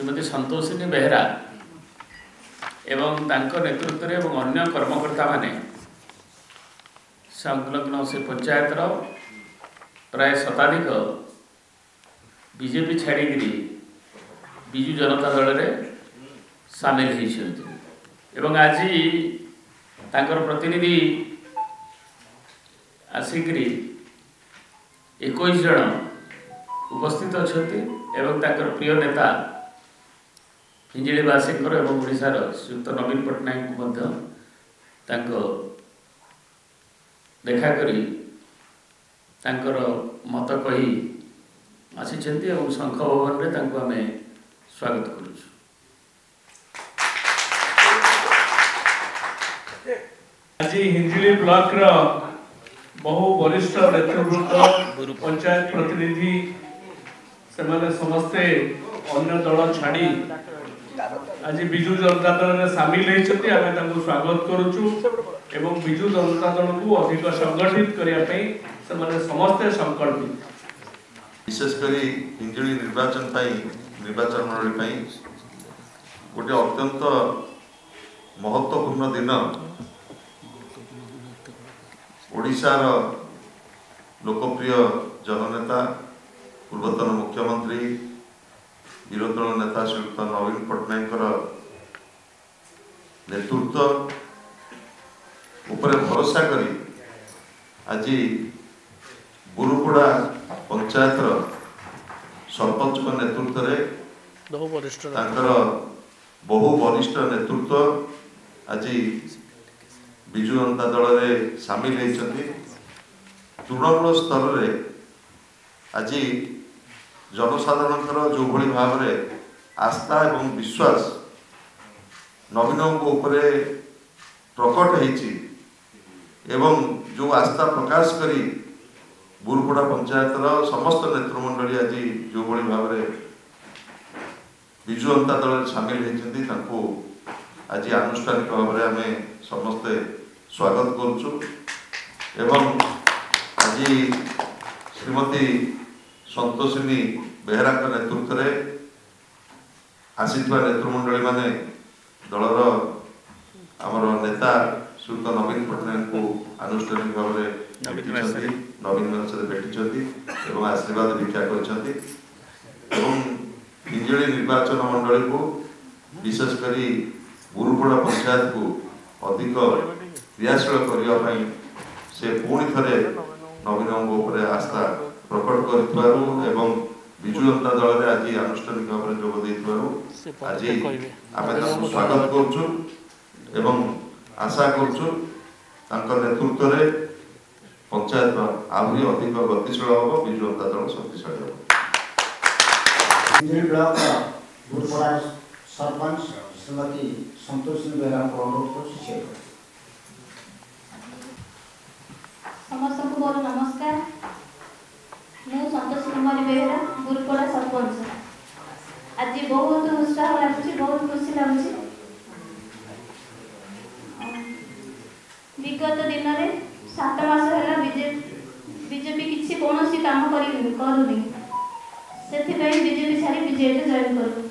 श्रीमती संतोषिनी बेहरा एवं तांको नेतृत्व में एवं अन्य कर्मकर्ता माने संलग्न से पंचायतर प्राय शताधिक बीजेपी छाड़ी विजु जनता दल रे सामिल होती आज तांकर प्रतिनिधि आसिकी 21 जन उपस्थित अच्छा प्रिय नेता हिंजिलीवासी एवं ओडिशार श्रीयुक्त नवीन पट्टनायक को देखा करी मत कही आसी शंख भवन में आम स्वागत करुँ। आज हिंजिली ब्लॉक रो बहु वरिष्ठ नेतृवृंद पंचायत प्रतिनिधि से समस्ते अन्य दल छाड़ी आज विजु जनता दल में सामिल होती आम स्वागत करुचु एवं विजु जनता दल को अधिक संगठित करने समस्ते संकल्पित। विशेषकर हिंजिली निर्वाचन मंडली गोटे अत्यंत महत्वपूर्ण दिन ओडिशार लोकप्रिय जननेता पूर्वतन मुख्यमंत्री विरोधी दल नेता श्रीयुक्त नवीन पट्टनायक नेतृत्व उपरे भरोसा करी आज बुरुपड़ा पंचायत सरपंच नेतृत्व में बहु वरिष्ठ नेतृत्व आज विजु जनता दल में सामिल होती। तृणमूल स्तर में आज जनसाधारण जो भली भाव में आस्था एवं विश्वास नवीनों उपरे प्रकट होती एवं जो आस्था प्रकाश करी बुरुपड़ा पंचायत समस्त नेतृमंडली आज जो भली भाव में विजु जनता दल सामिल होती आज आनुष्ठानिक भाव में आम समस्ते स्वागत करुचु एवं आज श्रीमती संतोषिनी बेहरा नेतृत्व में आसीथिबा नेतृमंडली माने दलर आमर नेता श्रीयुक्त नवीन पट्टनायक को आनुष्ठानिक भाव में नवीन सहित भेटी एवं आशीर्वाद भिक्षा कर हिंजिली निर्वाचन मंडली को विशेषकर बुरुपड़ा पंचायत को अधिक क्रियाशील करने से पुणी थे नवीनों उपर आस्था प्रकट कर विजु जनता दल में आज आनुष्ठानिक भाव में जोग आज आम स्वागत करुचु एवं आशा करुचु नेतृत्व में पंचायत आहरी अधिक गतिशील हम विजु जनता दल शक्तिशाली हम। सरपंच श्रीमती संतोषिनी बेहरा को अनुरोध कर समस्त को मोर नमस्कार। मु संतोषी कुमारी बेहरा बुरुपड़ा सरपंच। आज बहुत उत्साह लगुच बहुत खुशी लगुच। विगत दिन में 7 मास है बीजेपी किसी कौन काम करूनी से बीजेपी छाड़ी बीजेपी जॉइन करूँ।